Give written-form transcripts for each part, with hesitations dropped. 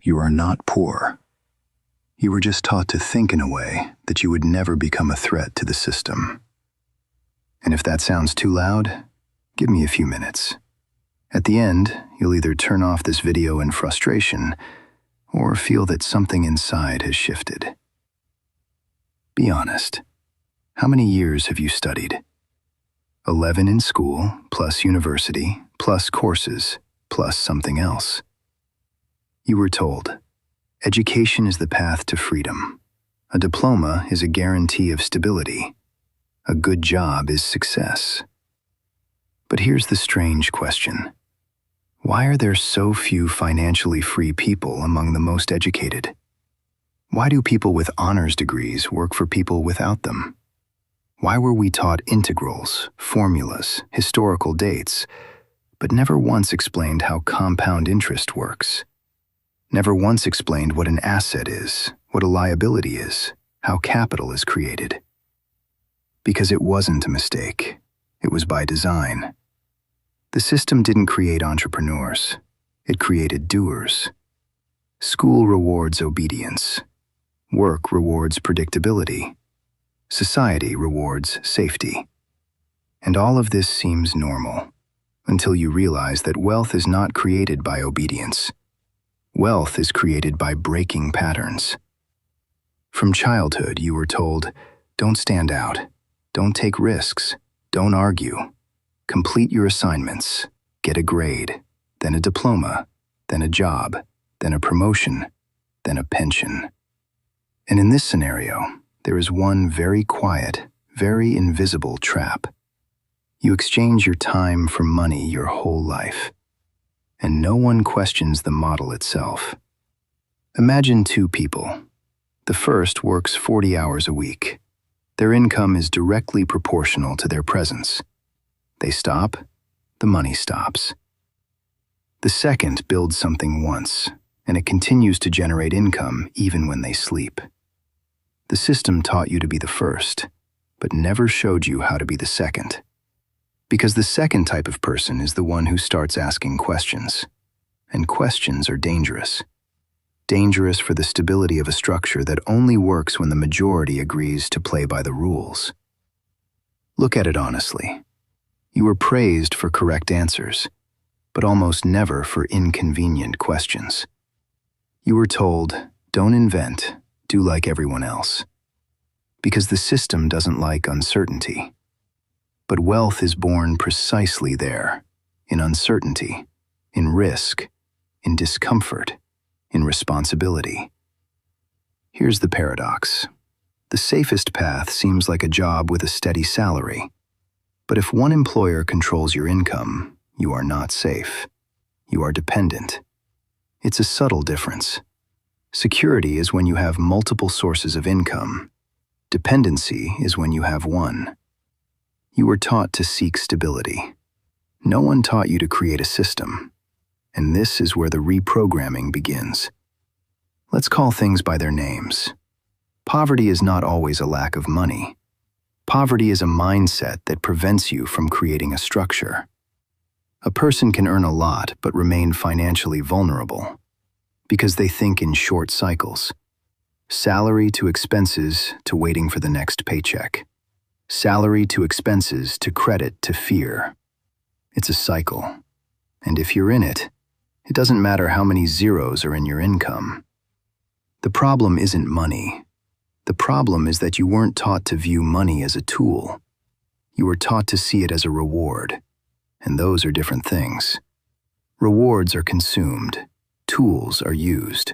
You are not poor. You were just taught to think in a way that you would never become a threat to the system. And if that sounds too loud, give me a few minutes. At the end, you'll either turn off this video in frustration or feel that something inside has shifted. Be honest. How many years have you studied? 11 in school, plus university, plus courses, plus something else. You were told, education is the path to freedom. A diploma is a guarantee of stability. A good job is success. But here's the strange question. Why are there so few financially free people among the most educated? Why do people with honors degrees work for people without them? Why were we taught integrals, formulas, historical dates, but never once explained how compound interest works? Never once explained what an asset is, what a liability is, how capital is created. Because it wasn't a mistake. It was by design. The system didn't create entrepreneurs. It created doers. School rewards obedience. Work rewards predictability. Society rewards safety. And all of this seems normal, until you realize that wealth is not created by obedience. Wealth is created by breaking patterns. From childhood, you were told, don't stand out, don't take risks, don't argue, complete your assignments, get a grade, then a diploma, then a job, then a promotion, then a pension. And in this scenario, there is one very quiet, very invisible trap. You exchange your time for money your whole life, and no one questions the model itself. Imagine two people. The first works 40 hours a week. Their income is directly proportional to their presence. They stop, the money stops. The second builds something once, and it continues to generate income even when they sleep. The system taught you to be the first, but never showed you how to be the second. Because the second type of person is the one who starts asking questions. And questions are dangerous. Dangerous for the stability of a structure that only works when the majority agrees to play by the rules. Look at it honestly. You were praised for correct answers, but almost never for inconvenient questions. You were told, don't invent, do like everyone else. Because the system doesn't like uncertainty. But wealth is born precisely there, in uncertainty, in risk, in discomfort, in responsibility. Here's the paradox. The safest path seems like a job with a steady salary. But if one employer controls your income, you are not safe. You are dependent. It's a subtle difference. Security is when you have multiple sources of income. Dependency is when you have one. You were taught to seek stability. No one taught you to create a system. And this is where the reprogramming begins. Let's call things by their names. Poverty is not always a lack of money. Poverty is a mindset that prevents you from creating a structure. A person can earn a lot but remain financially vulnerable because they think in short cycles. Salary to expenses to waiting for the next paycheck. Salary to expenses to credit to fear. It's a cycle. And if you're in it, it doesn't matter how many zeros are in your income. The problem isn't money. The problem is that you weren't taught to view money as a tool. You were taught to see it as a reward. And those are different things. Rewards are consumed. Tools are used.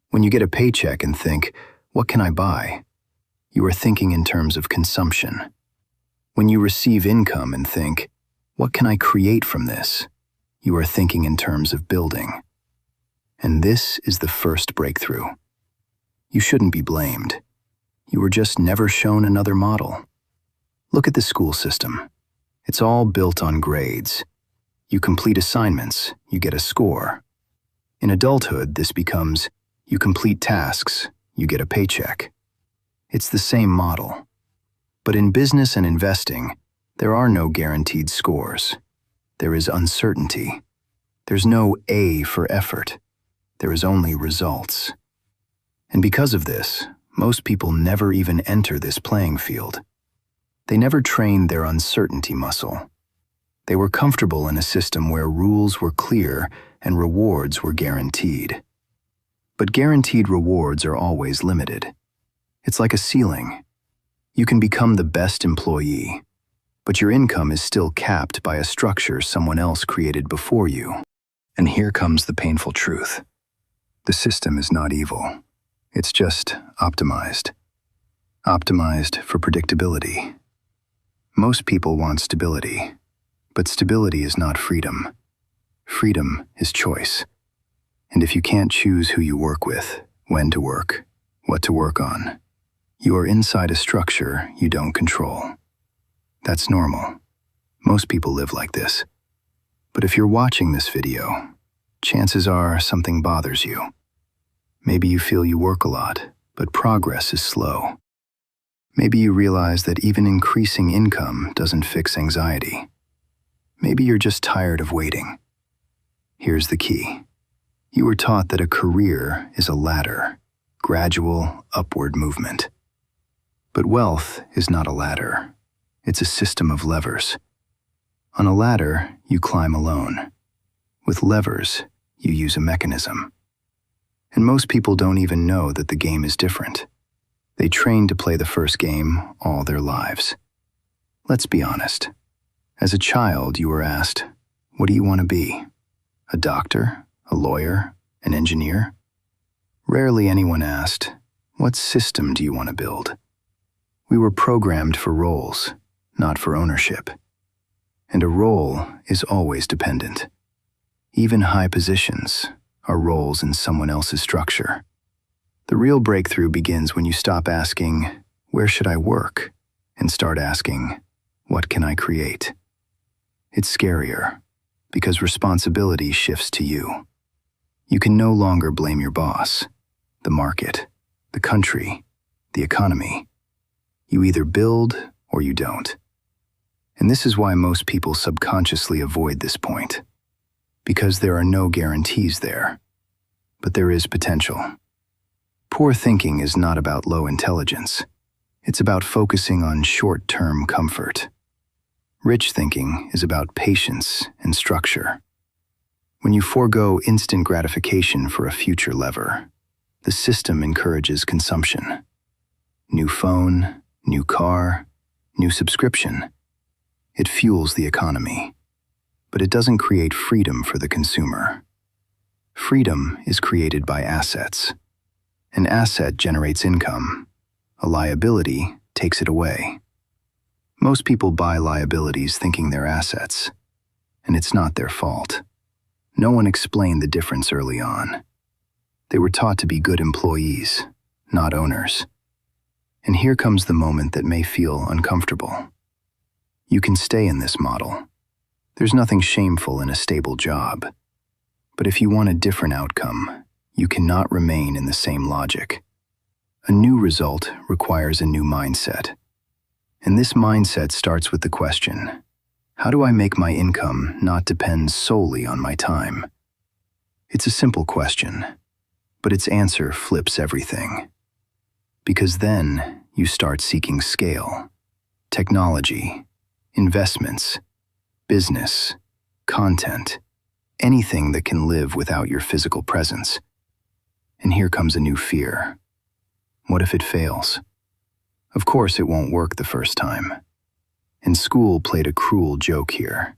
When you get a paycheck and think, what can I buy? You are thinking in terms of consumption. When you receive income and think, what can I create from this? You are thinking in terms of building. And this is the first breakthrough. You shouldn't be blamed. You were just never shown another model. Look at the school system. It's all built on grades. You complete assignments, you get a score. In adulthood, this becomes, you complete tasks, you get a paycheck. It's the same model. But in business and investing, there are no guaranteed scores. There is uncertainty. There's no A for effort. there is only results. And because of this, most people never even enter this playing field. They never trained their uncertainty muscle. They were comfortable in a system where rules were clear and rewards were guaranteed. But guaranteed rewards are always limited. It's like a ceiling. You can become the best employee, but your income is still capped by a structure someone else created before you. And here comes the painful truth. The system is not evil. It's just optimized. Optimized for predictability. Most people want stability, but stability is not freedom. Freedom is choice. And if you can't choose who you work with, when to work, what to work on, you are inside a structure you don't control. That's normal. Most people live like this. But if you're watching this video, chances are something bothers you. Maybe you feel you work a lot, but progress is slow. Maybe you realize that even increasing income doesn't fix anxiety. Maybe you're just tired of waiting. Here's the key. You were taught that a career is a ladder, gradual, upward movement. But wealth is not a ladder. It's a system of levers. On a ladder, you climb alone. With levers, you use a mechanism. And most people don't even know that the game is different. They train to play the first game all their lives. Let's be honest. As a child, you were asked, what do you want to be? A doctor? A lawyer? An engineer? Rarely anyone asked, what system do you want to build? We were programmed for roles, not for ownership. And a role is always dependent. Even high positions are roles in someone else's structure. The real breakthrough begins when you stop asking, where should I work? And start asking, what can I create? It's scarier, because responsibility shifts to you. You can no longer blame your boss, the market, the country, the economy. You either build or you don't. And this is why most people subconsciously avoid this point. Because there are no guarantees there. But there is potential. Poor thinking is not about low intelligence. It's about focusing on short-term comfort. Rich thinking is about patience and structure. When you forego instant gratification for a future lever, the system encourages consumption. New phone, new car, new subscription. It fuels the economy. But it doesn't create freedom for the consumer. Freedom is created by assets. An asset generates income. A liability takes it away. Most people buy liabilities thinking they're assets, and it's not their fault. No one explained the difference early on. They were taught to be good employees, not owners. And here comes the moment that may feel uncomfortable. You can stay in this model. There's nothing shameful in a stable job. But if you want a different outcome, you cannot remain in the same logic. A new result requires a new mindset. And this mindset starts with the question, how do I make my income not depend solely on my time? It's a simple question, but its answer flips everything. Because then you start seeking scale, technology, investments, business, content, anything that can live without your physical presence. And here comes a new fear. What if it fails? Of course it won't work the first time. And school played a cruel joke here.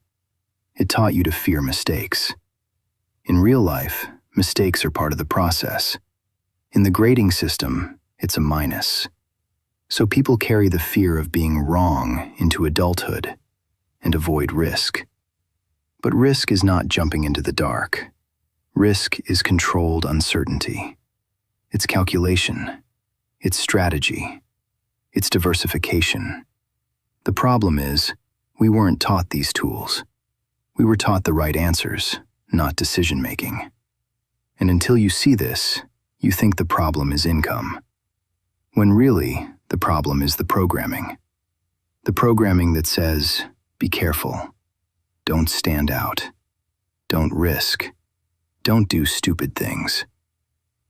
It taught you to fear mistakes. In real life, mistakes are part of the process. In the grading system, it's a minus. So people carry the fear of being wrong into adulthood and avoid risk. But risk is not jumping into the dark. Risk is controlled uncertainty. It's calculation. It's strategy. It's diversification. The problem is, we weren't taught these tools. We were taught the right answers, not decision-making. And until you see this, you think the problem is income. When really, the problem is the programming. The programming that says, be careful. Don't stand out. Don't risk. Don't do stupid things.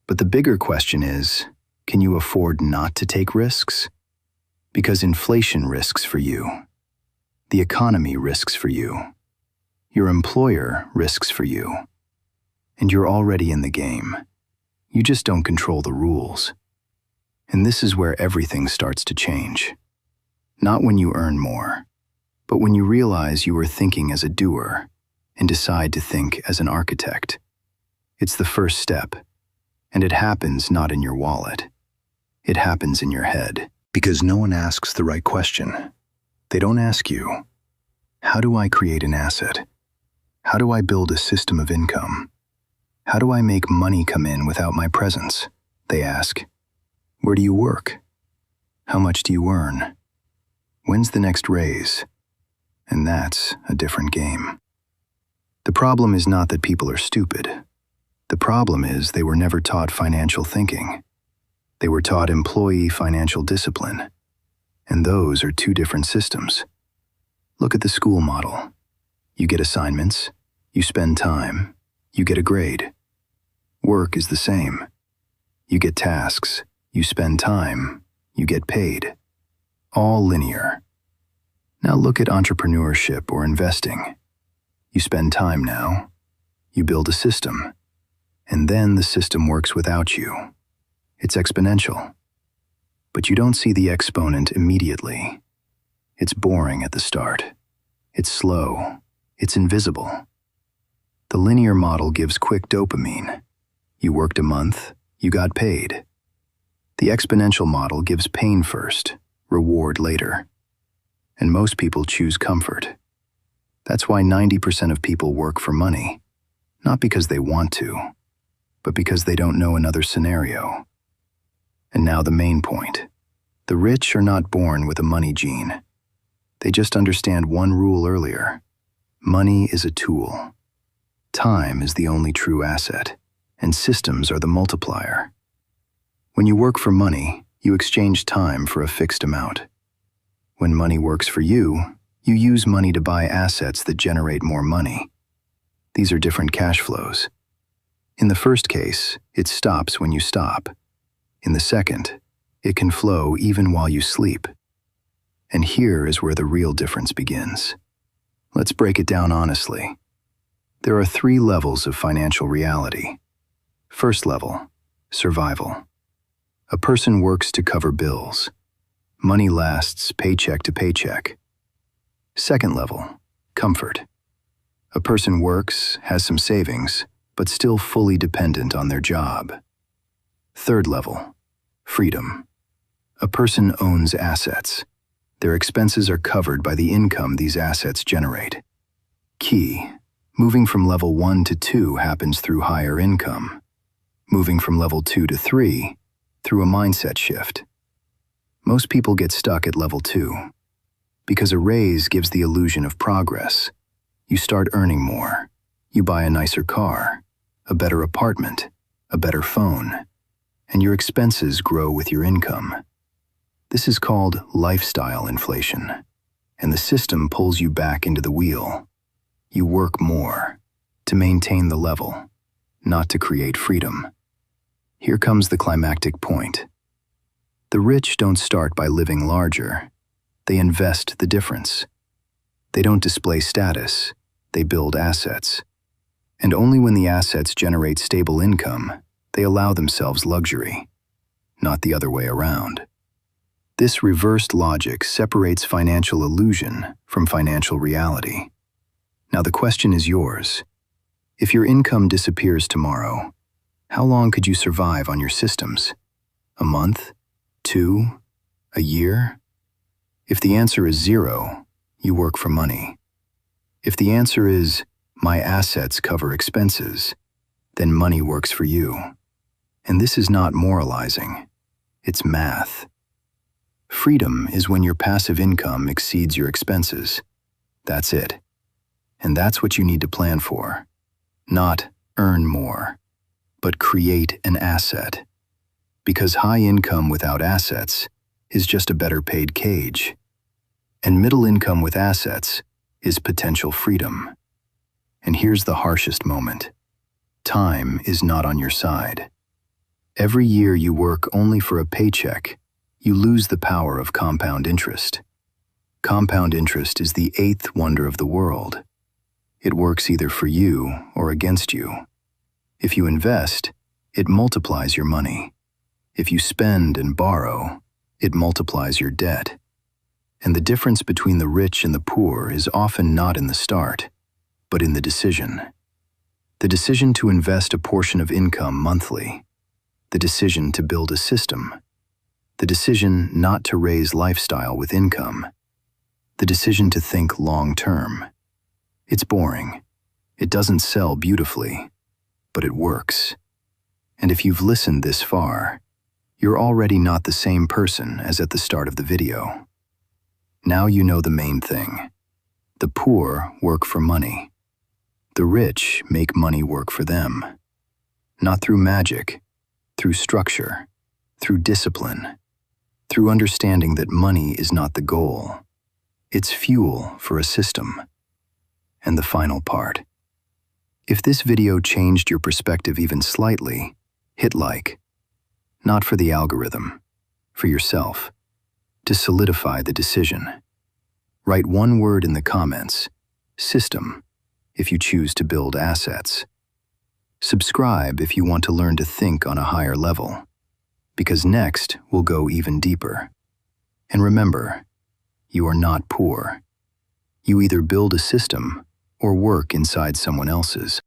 But the bigger question is, can you afford not to take risks? Because inflation risks for you. The economy risks for you. Your employer risks for you. And you're already in the game. You just don't control the rules. And this is where everything starts to change. Not when you earn more, but when you realize you are thinking as a doer and decide to think as an architect. It's the first step, and it happens not in your wallet. It happens in your head, because no one asks the right question. They don't ask you, how do I create an asset? How do I build a system of income? How do I make money come in without my presence? They ask, where do you work? How much do you earn? When's the next raise? And that's a different game. The problem is not that people are stupid. The problem is they were never taught financial thinking. They were taught employee financial discipline. And those are two different systems. Look at the school model. You get assignments, you spend time, you get a grade. Work is the same. You get tasks, you spend time, you get paid. All linear. Now look at entrepreneurship or investing. You spend time now, you build a system, and then the system works without you. It's exponential. But you don't see the exponent immediately. It's boring at the start. It's slow. It's invisible. The linear model gives quick dopamine. You worked a month, you got paid. The exponential model gives pain first, reward later. And most people choose comfort. That's why 90% of people work for money, not because they want to, but because they don't know another scenario. And now the main point. The rich are not born with a money gene. They just understand one rule earlier. Money is a tool. Time is the only true asset, and systems are the multiplier. When you work for money, you exchange time for a fixed amount. When money works for you, you use money to buy assets that generate more money. These are different cash flows. In the first case, it stops when you stop. In the second, it can flow even while you sleep. And here is where the real difference begins. Let's break it down honestly. There are 3 levels of financial reality. First level, survival. A person works to cover bills. Money lasts paycheck to paycheck. Second level, comfort. A person works, has some savings, but still fully dependent on their job. Third level, freedom. A person owns assets. Their expenses are covered by the income these assets generate. Key, moving from level 1 to 2 happens through higher income. Moving from level 2 to 3, through a mindset shift. Most people get stuck at level 2, because a raise gives the illusion of progress. You start earning more. You buy a nicer car, a better apartment, a better phone, and your expenses grow with your income. This is called lifestyle inflation, and the system pulls you back into the wheel. You work more to maintain the level, not to create freedom. Here comes the climactic point. The rich don't start by living larger. They invest the difference. They don't display status. They build assets. And only when the assets generate stable income, they allow themselves luxury, not the other way around. This reversed logic separates financial illusion from financial reality. Now the question is yours. If your income disappears tomorrow, how long could you survive on your systems? A month? 2? A year? If the answer is 0, you work for money. If the answer is, my assets cover expenses, then money works for you. And this is not moralizing. It's math. Freedom is when your passive income exceeds your expenses. That's it. And that's what you need to plan for. Not earn more, but create an asset. Because high income without assets is just a better paid cage. And middle income with assets is potential freedom. And here's the harshest moment. Time is not on your side. Every year you work only for a paycheck, you lose the power of compound interest. Compound interest is the eighth wonder of the world. It works either for you or against you. If you invest, it multiplies your money. If you spend and borrow, it multiplies your debt. And the difference between the rich and the poor is often not in the start, but in the decision. The decision to invest a portion of income monthly. The decision to build a system. The decision not to raise lifestyle with income. The decision to think long-term. It's boring. It doesn't sell beautifully, but it works. And if you've listened this far, you're already not the same person as at the start of the video. Now you know the main thing. The poor work for money. The rich make money work for them. Not through magic, through structure, through discipline, through understanding that money is not the goal. It's fuel for a system. And the final part. If this video changed your perspective even slightly, hit like. Not for the algorithm, for yourself, to solidify the decision. Write one word in the comments, system, if you choose to build assets. Subscribe if you want to learn to think on a higher level, because next we'll go even deeper. And remember, you are not poor. You either build a system or work inside someone else's.